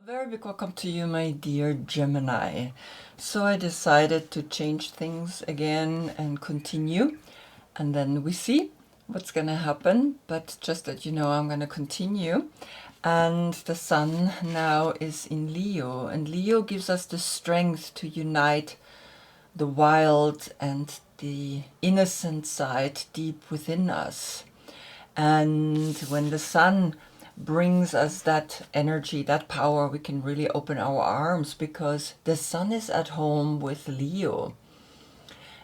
Very big welcome to you, my dear Gemini. So I decided to change things again and continue, and then we see what's going to happen. But just that you know, I'm going to continue. And the sun now is in Leo, and Leo gives us the strength to unite the wild and the innocent side deep within us. And when the sun brings us that energy, that power, we can really open our arms because the sun is at home with Leo.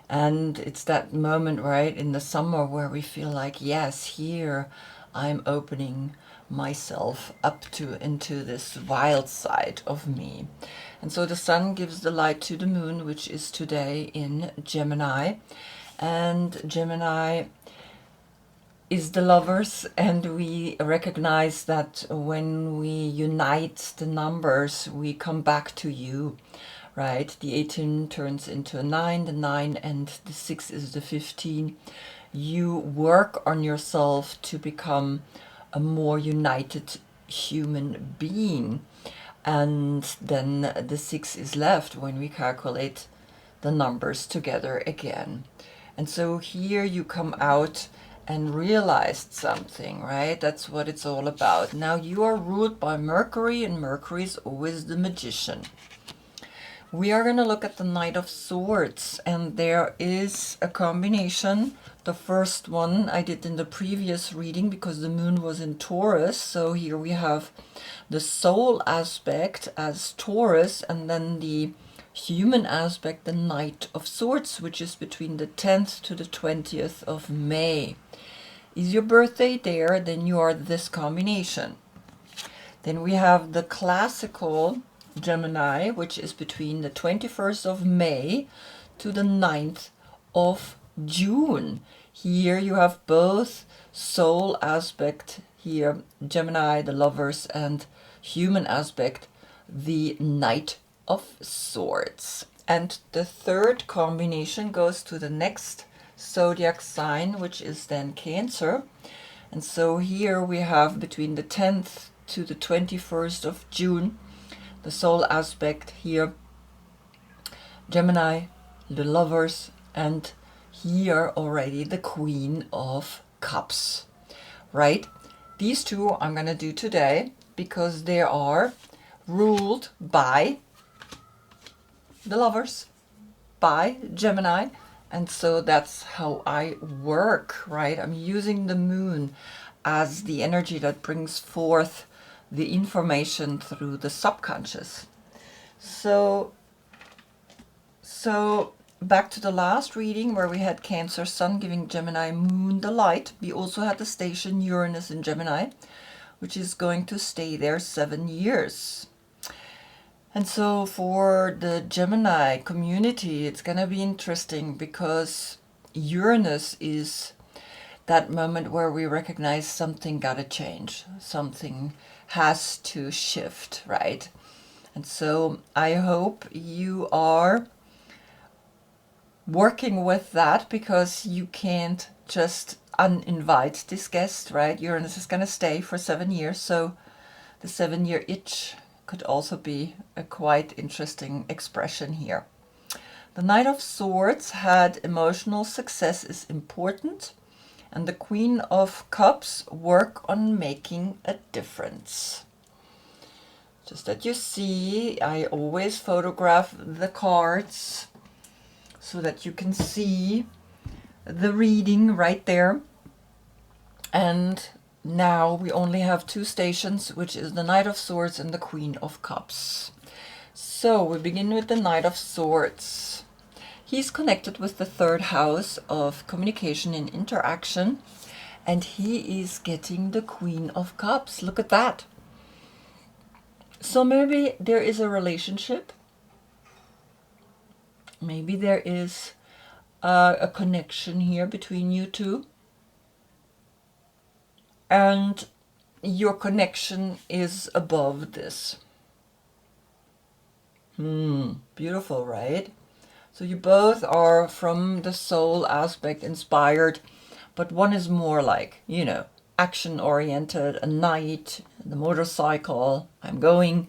And it's that moment, right, in the summer where we feel like, yes, here I'm opening myself up into this wild side of me. And so the sun gives the light to the moon, which is today in Gemini. And Gemini is the lovers, and we recognize that when we unite the numbers, we come back to you, right? The 18 turns into a 9, the 9 and the 6 is the 15. You work on yourself to become a more united human being. And then the 6 is left when we calculate the numbers together again. And so here you come out and realized something, right? That's what it's all about. Now you are ruled by Mercury, and Mercury is always the magician. We are going to look at the Knight of Swords, and there is a combination. The first one I did in the previous reading because the moon was in Taurus. So here we have the soul aspect as Taurus, and then the human aspect, the Knight of Swords, which is between the 10th to the 20th of May. Is your birthday there? Then you are this combination. Then we have the classical Gemini, which is between the 21st of May to the 9th of June. Here you have both soul aspect here, Gemini, the lovers, and human aspect, the Knight of Swords. And the third combination goes to the next zodiac sign, which is then Cancer. And so here we have between the 10th to the 21st of June, the soul aspect here, Gemini, the lovers, and here already the Queen of Cups, right? These two I'm going to do today because they are ruled by the lovers, by Gemini. And so that's how I work, right? I'm using the moon as the energy that brings forth the information through the subconscious. So back to the last reading where we had Cancer Sun giving Gemini Moon the light. We also had the station Uranus in Gemini, which is going to stay there 7 years. And so for the Gemini community, it's going to be interesting because Uranus is that moment where we recognize something got to change. Something has to shift, right? And so I hope you are working with that because you can't just uninvite this guest, right? Uranus is going to stay for 7 years. So the 7-year itch could also be a quite interesting expression here. The Knight of Swords had emotional success is important, and the Queen of Cups work on making a difference. Just that you see, I always photograph the cards so that you can see the reading right there. And now we only have 2 stations, which is the Knight of Swords and the Queen of Cups. So we begin with the Knight of Swords. He's connected with the 3rd house of communication and interaction, and he is getting the Queen of Cups. Look at that. So maybe there is a relationship. Maybe there is a connection here between you two. And your connection is above this. Beautiful, right? So you both are from the soul aspect inspired, but one is more like, you know, action oriented, a knight, the motorcycle, I'm going,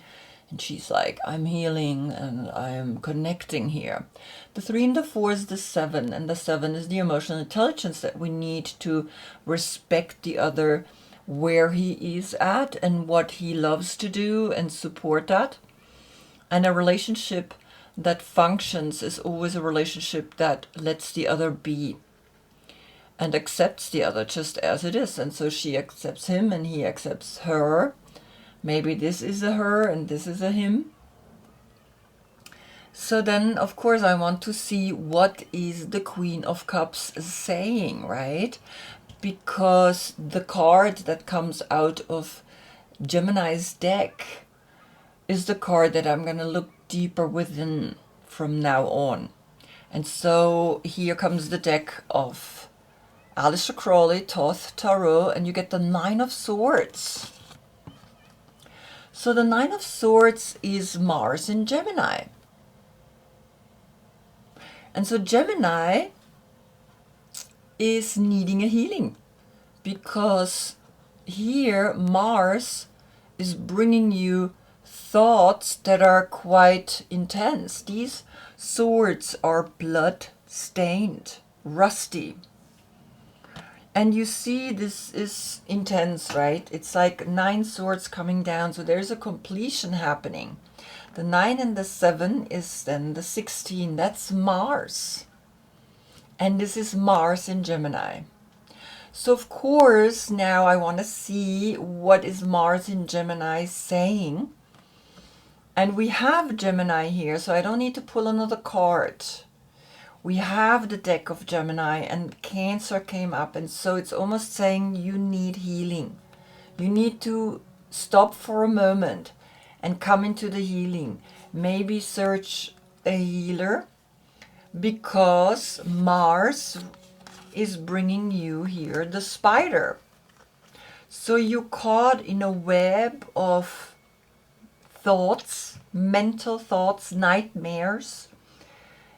And she's like, I'm healing and I'm connecting here. The 3 and the 4 is the 7, and the 7 is the emotional intelligence that we need to respect the other where he is at and what he loves to do and support that. And a relationship that functions is always a relationship that lets the other be and accepts the other just as it is. And so she accepts him and he accepts her. Maybe this is a her and this is a him. So then, of course, I want to see what is the Queen of Cups saying, right? Because the card that comes out of Gemini's deck is the card that I'm going to look deeper within from now on. And so here comes the deck of Aleister Crowley, Thoth Tarot, and you get the 9 of Swords. So the 9 of Swords is Mars in Gemini. And so Gemini is needing a healing because here Mars is bringing you thoughts that are quite intense. These swords are blood stained, rusty. And you see this is intense, right? It's like 9 swords coming down. So there's a completion happening. The 9 and the 7 is then the 16. That's Mars. And this is Mars in Gemini. So of course, now I want to see what is Mars in Gemini saying. And we have Gemini here, so I don't need to pull another card. We have the deck of Gemini and Cancer came up, and so it's almost saying you need healing. You need to stop for a moment and come into the healing. Maybe search a healer because Mars is bringing you here the Spider. So you're caught in a web of thoughts, mental thoughts, nightmares,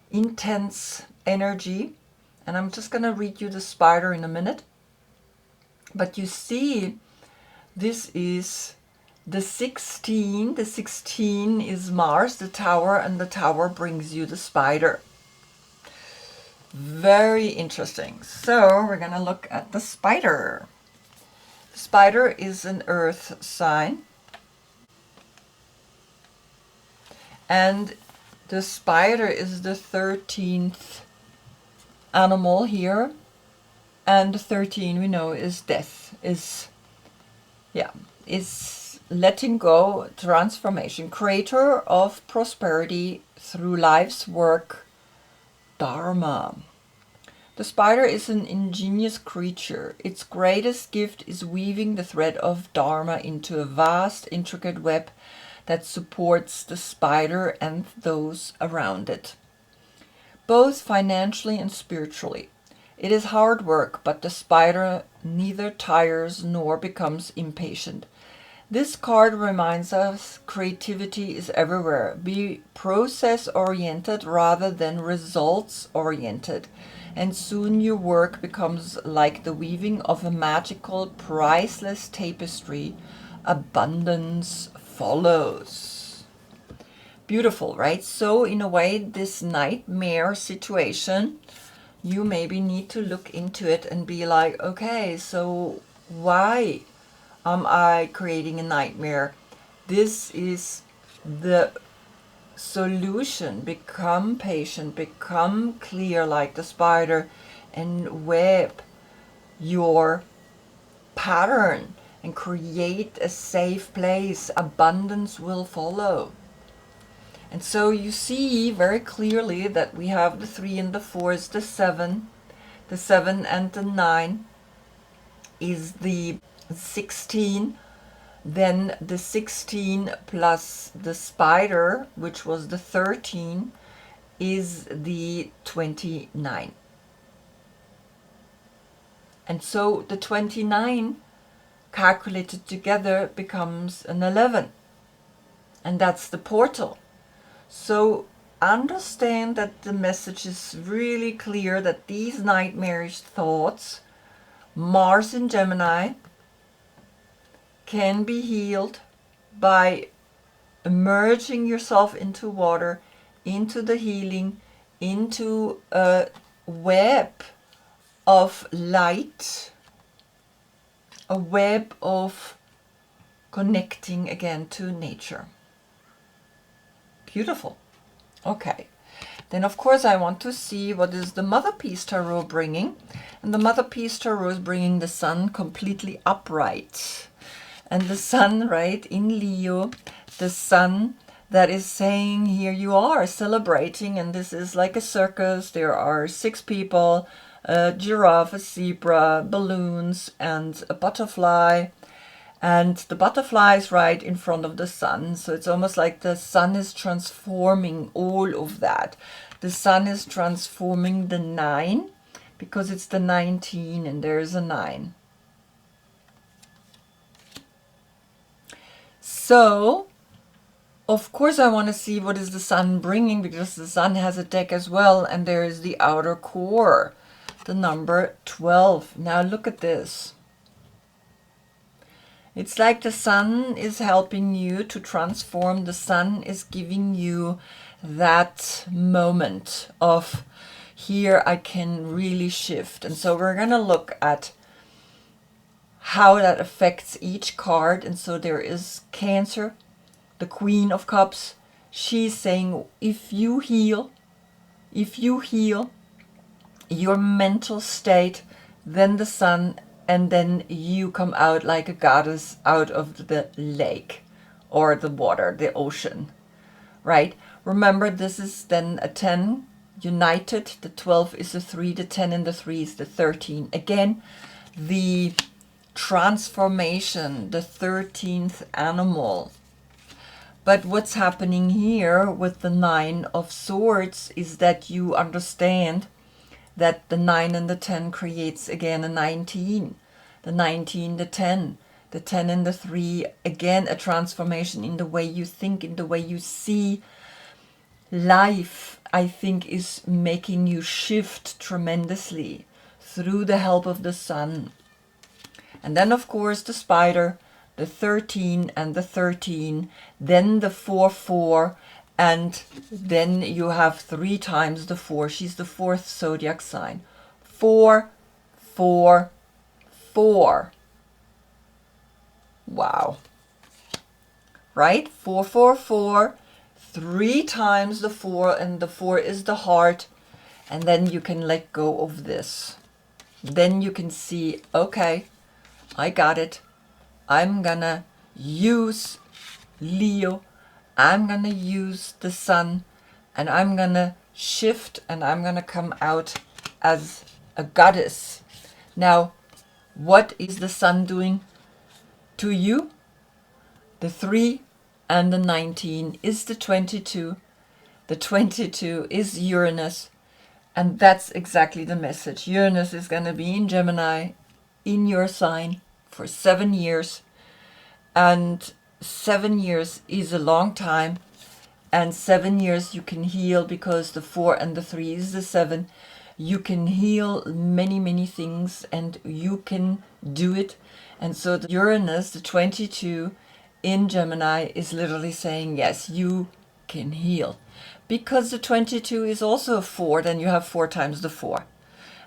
intense energy. And I'm just going to read you the Spider in a minute. But you see, this is the 16. The 16 is Mars, the Tower, and the Tower brings you the Spider. Very interesting. So we're going to look at the Spider. The Spider is an earth sign. And the spider is the 13th animal here. And the 13 we know is death, is letting go, transformation, creator of prosperity through life's work, Dharma. The spider is an ingenious creature. Its greatest gift is weaving the thread of Dharma into a vast, intricate web that supports the spider and those around it, both financially and spiritually. It is hard work, but the spider neither tires nor becomes impatient. This card reminds us creativity is everywhere. Be process-oriented rather than results-oriented, and soon your work becomes like the weaving of a magical, priceless tapestry. Abundance follows. Beautiful, right? So in a way, this nightmare situation, you maybe need to look into it and be like, okay, so why am I creating a nightmare? This is the solution. Become patient, become clear like the spider, and web your pattern and create a safe place. Abundance will follow. And so you see very clearly that we have the 3 and the 4 is the 7. The 7 and the 9 is the 16. Then the 16 plus the spider, which was the 13, is the 29. And so the 29 calculated together becomes an 11. And that's the portal. So understand that the message is really clear that these nightmarish thoughts, Mars in Gemini, can be healed by immersing yourself into water, into the healing, into a web of light, a web of connecting again to nature. Beautiful. Okay. Then of course I want to see what is the Mother Peace Tarot bringing. And the Mother Peace Tarot is bringing the Sun completely upright. And the Sun, right, in Leo, the Sun that is saying, here you are celebrating, and this is like a circus. There are 6 people, a giraffe, a zebra, balloons, and a butterfly. And the butterfly is right in front of the Sun. So it's almost like the Sun is transforming all of that. The Sun is transforming the 9 because it's the 19 and there is a 9. So, of course I want to see what is the Sun bringing, because the Sun has a deck as well, and there is the outer core, the number 12. Now look at this. It's like the Sun is helping you to transform. The Sun is giving you that moment of, here I can really shift. And so we're going to look at how that affects each card. And so there is Cancer, the Queen of Cups. She's saying, if you heal your mental state, then the Sun, and then you come out like a goddess out of the lake or the water, the ocean, right? Remember, this is then a 10 united. The 12 is a 3, the 10 and the 3 is the 13. Again, the transformation, the 13th animal. But what's happening here with the 9 of Swords is that you understand that the 9 and the 10 creates again a 19. The 19, the 10 and the 3, again a transformation in the way you think, in the way you see life. I think is making you shift tremendously through the help of the Sun. And then of course the Spider, the 13 and the 13, then the 4, and then you have 3 times the 4. She's the 4th zodiac sign. 4, 4, 4. Wow. Right? 4, 4, 4. 3 times the 4, and the 4 is the heart. And then you can let go of this. Then you can see, okay, I got it. I'm gonna use Leo. I'm gonna use the Sun, and I'm gonna shift, and I'm gonna come out as a goddess. Now, what is the Sun doing to you? The 3 and the 19 is the 22. The 22 is Uranus, and that's exactly the message. Uranus is going to be in Gemini, in your sign, for 7 years. And 7 years is a long time. And 7 years you can heal, because the 4 and the 3 is the 7. You can heal many, many things, and you can do it. And so the Uranus, the 22 in Gemini, is literally saying, yes, you can heal. Because the 22 is also a 4, then you have 4 times the 4.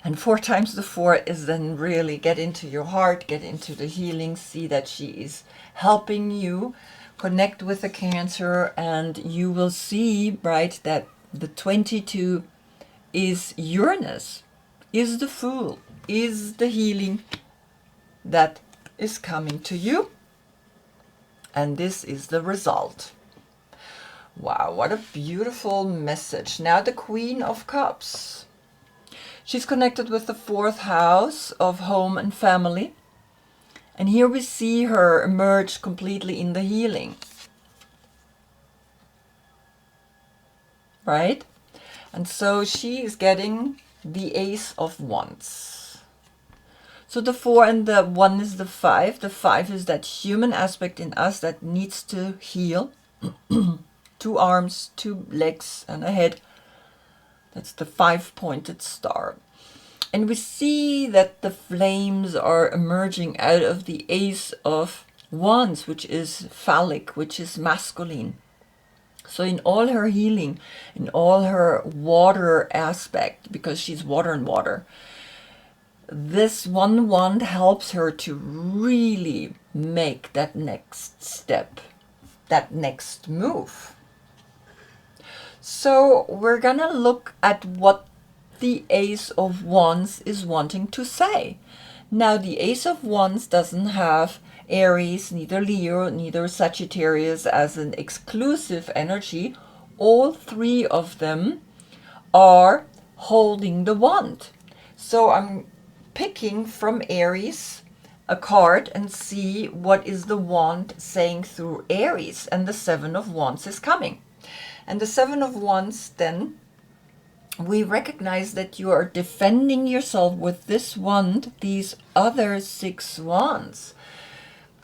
And 4 times the 4 is then really get into your heart, get into the healing, see that she is helping you connect with the Cancer, and you will see, right, that the 22 is Uranus, is the Fool, is the healing that is coming to you. And this is the result. Wow, what a beautiful message. Now the Queen of Cups. She's connected with the 4th house of home and family. And here we see her emerge completely in the healing. Right? And so she is getting the Ace of Wands. So the 4 and the 1 is the 5. The 5 is that human aspect in us that needs to heal. 2 arms, 2 legs, and a head. That's the 5-pointed star. And we see that the flames are emerging out of the Ace of Wands, which is phallic, which is masculine. So in all her healing, in all her water aspect, because she's water and water, this one wand helps her to really make that next step, that next move. So we're gonna look at what the Ace of Wands is wanting to say. Now the Ace of Wands doesn't have Aries, neither Leo, neither Sagittarius as an exclusive energy. All three of them are holding the wand. So I'm picking from Aries a card and see what is the wand saying through Aries, and the Seven of Wands is coming. And the Seven of Wands, then we recognize that you are defending yourself with this wand, these other 6 wands.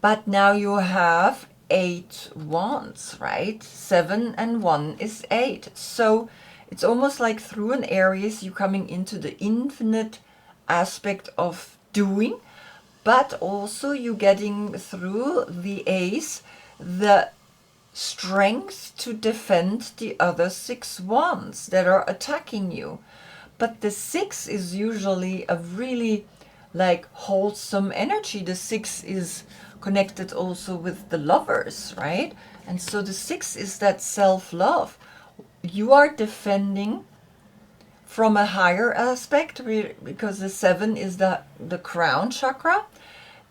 But now you have 8 wands, right? 7 and 1 is 8. So it's almost like through an Aries, you're coming into the infinite aspect of doing, but also you getting through the Ace the strength to defend the other 6 wands that are attacking you. But the 6 is usually a really like wholesome energy. The 6 is connected also with the lovers, right? And so the 6 is that self-love. You are defending from a higher aspect, because the 7 is the crown chakra.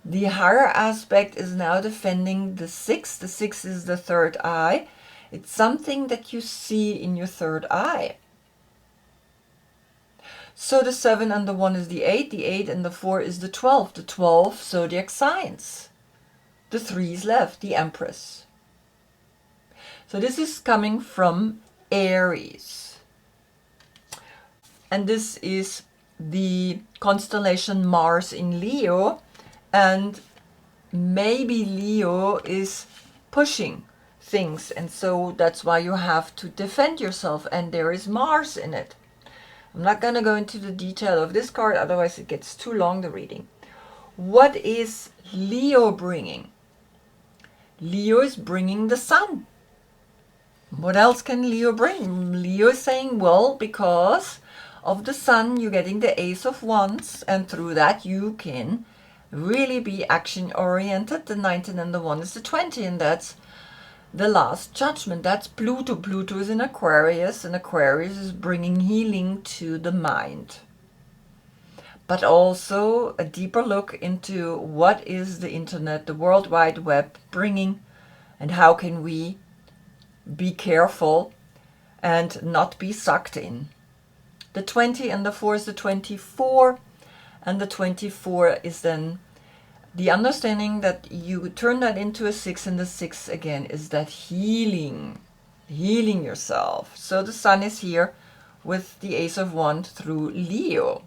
The higher aspect is now defending the 6. The 6 is the third eye. It's something that you see in your third eye. So the 7 and the 1 is the 8. The 8 and the 4 is the 12. The 12 zodiac signs. The 3 is left, the Empress. So this is coming from Aries. And this is the constellation Mars in Leo. And maybe Leo is pushing things, and so that's why you have to defend yourself, and there is Mars in it. I'm not going to go into the detail of this card, otherwise it gets too long, the reading. What is Leo bringing? Leo is bringing the sun. What else can Leo bring? Leo is saying, well, because of the sun, you're getting the Ace of Wands, and through that you can really be action oriented. The 19 and the 1 is the 20, and that's the last judgment. That's Pluto. Pluto is in Aquarius, and Aquarius is bringing healing to the mind, but also a deeper look into what is the internet, the World Wide Web bringing, and how can we be careful and not be sucked in. The 20 and the 4 is the 24, and the 24 is then the understanding that you turn that into a 6, and the 6 again is that healing yourself. So the sun is here with the Ace of Wands through Leo.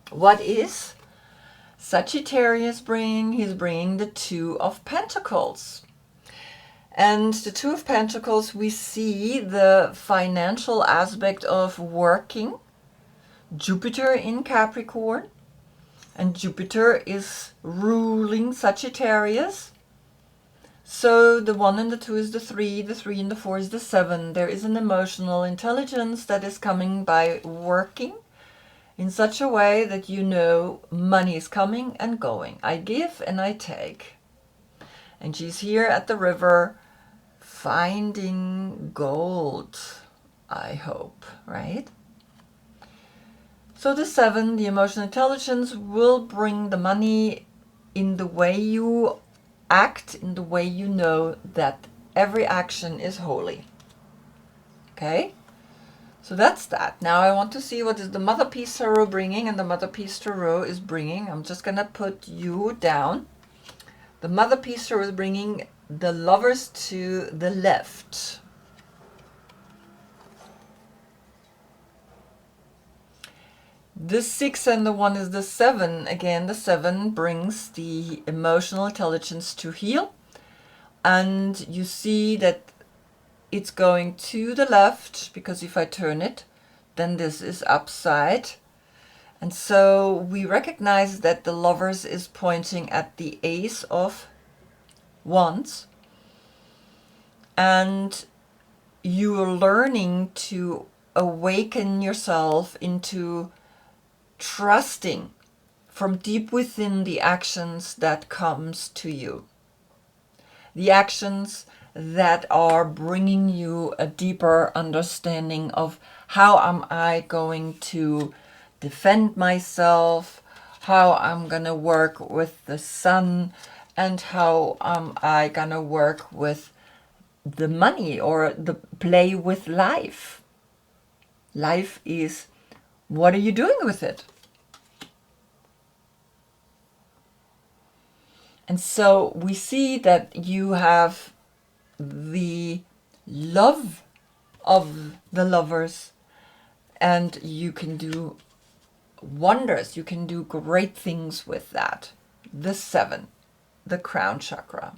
What is Sagittarius bringing? He's bringing the 2 of Pentacles. And the 2 of Pentacles, we see the financial aspect of working. Jupiter in Capricorn, and Jupiter is ruling Sagittarius. So the 1 and the 2 is the 3 and the 4 is the 7. There is an emotional intelligence that is coming by working in such a way that you know money is coming and going. I give and I take. And she's here at the river finding gold, I hope, right? So the 7, the emotional intelligence, will bring the money in the way you act, in the way you know that every action is holy. Okay? So that's that. Now I want to see what is the Mother Peace Tarot bringing, and the Mother Peace Tarot is bringing, I'm just going to put you down. The Mother Peace Tarot is bringing the Lovers to the left. The 6 and the 1 is the 7. Again, the 7 brings the emotional intelligence to heal. And you see that it's going to the left, because if I turn it, then this is upside. And so we recognize that the Lovers is pointing at the Ace of Wands. And you're learning to awaken yourself into trusting from deep within the actions that comes to you. The actions that are bringing you a deeper understanding of how am I going to defend myself, how I'm going to work with the sun, and how am I going to work with the money or the play with life. Life is, what are you doing with it? And so we see that you have the love of the lovers, and you can do wonders. You can do great things with that. The 7, the crown chakra.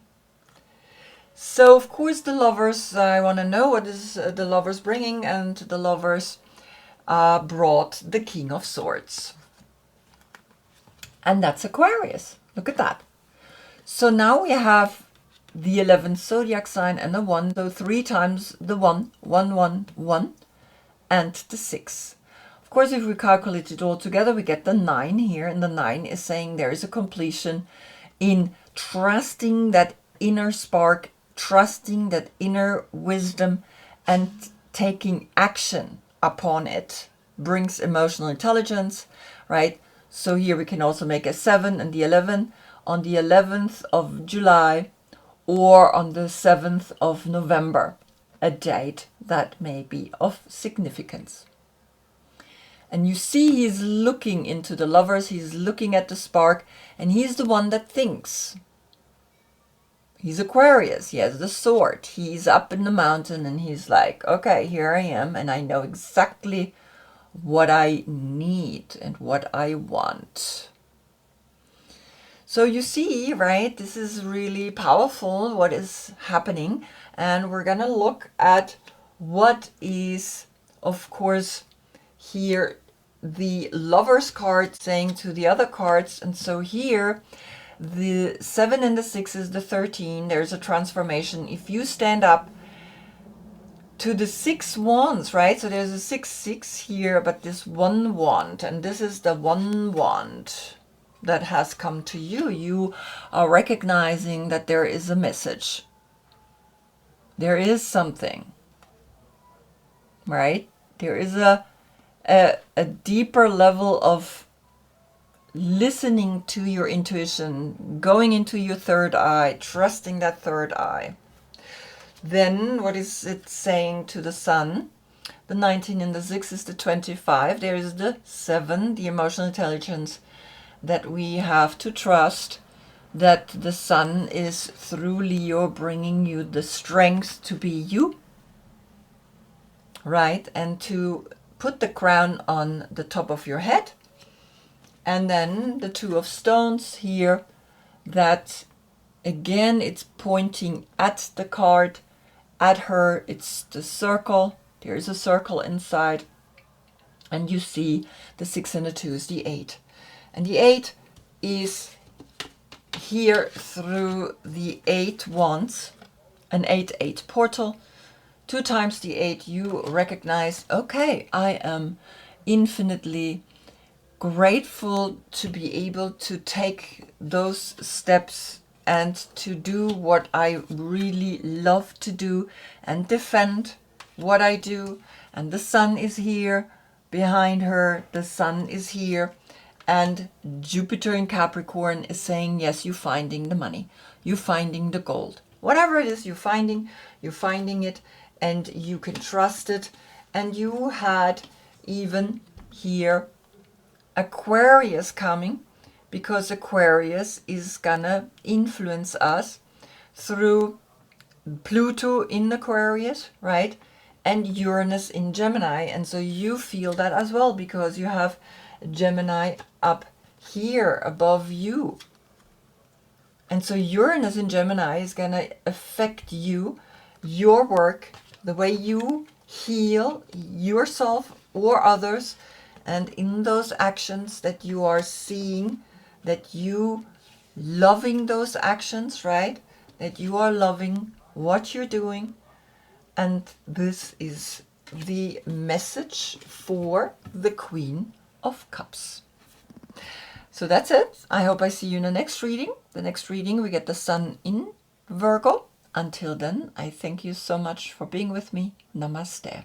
So, of course, the lovers, I want to know what is the lovers bringing, and the lovers brought the King of Swords. And that's Aquarius. Look at that. So now we have the 11th zodiac sign and a 1, so 3 times the 1, 1, 1, 1, and the 6. Of course, if we calculate it all together, we get the 9 here, and the 9 is saying there is a completion in trusting that inner spark, trusting that inner wisdom, and taking action upon it brings emotional intelligence, right? So here we can also make a 7 and the 11 on the 11th of July or on the 7th of November, a date that may be of significance. And you see he's looking into the lovers, he's looking at the spark, and he's the one that thinks. He's Aquarius, he has the sword, he's up in the mountain, and he's like, okay, here I am, and I know exactly what I need and what I want. So you see, right, this is really powerful what is happening, and we're gonna look at what is, of course, here the lovers card saying to the other cards. And so here the 7 and the 6 is the 13. There's a transformation. If you stand up to the 6 wands, right? So there's a 6, 6 here, but this 1 wand, and this is the 1 wand that has come to you. You are recognizing that there is a message. There is something, right? There is a deeper level of listening to your intuition, going into your third eye, trusting that third eye. Then what is it saying to the sun? The 19 and the 6 is the 25. There is the 7, the emotional intelligence, that we have to trust that the sun is through Leo bringing you the strength to be you, right? And to put the crown on the top of your head. And then the 2 of stones here, that again it's pointing at the card, at her. It's the circle. There is a circle inside, and you see the 6 and the 2 is the 8, and the 8 is here through the 8 wands, an 8-8 portal. 2 times the 8, you recognize, okay, I am infinitely grateful to be able to take those steps and to do what I really love to do and defend what I do. And the sun is here behind her, the sun is here, and Jupiter in Capricorn is saying, yes, you're finding the money, you're finding the gold, whatever it is you're finding it, and you can trust it. And you had even here Aquarius coming, because Aquarius is gonna influence us through Pluto in Aquarius, right? And Uranus in Gemini. And so you feel that as well, because you have Gemini up here above you. And so Uranus in Gemini is gonna affect you, your work, the way you heal yourself or others, and in those actions that you are seeing, that you loving those actions, right? That you are loving what you're doing, And this is the message for the Queen of Cups. So that's it. I hope I see you in the next reading. The next reading, we get the Sun in Virgo. Until then, I thank you so much for being with me. Namaste.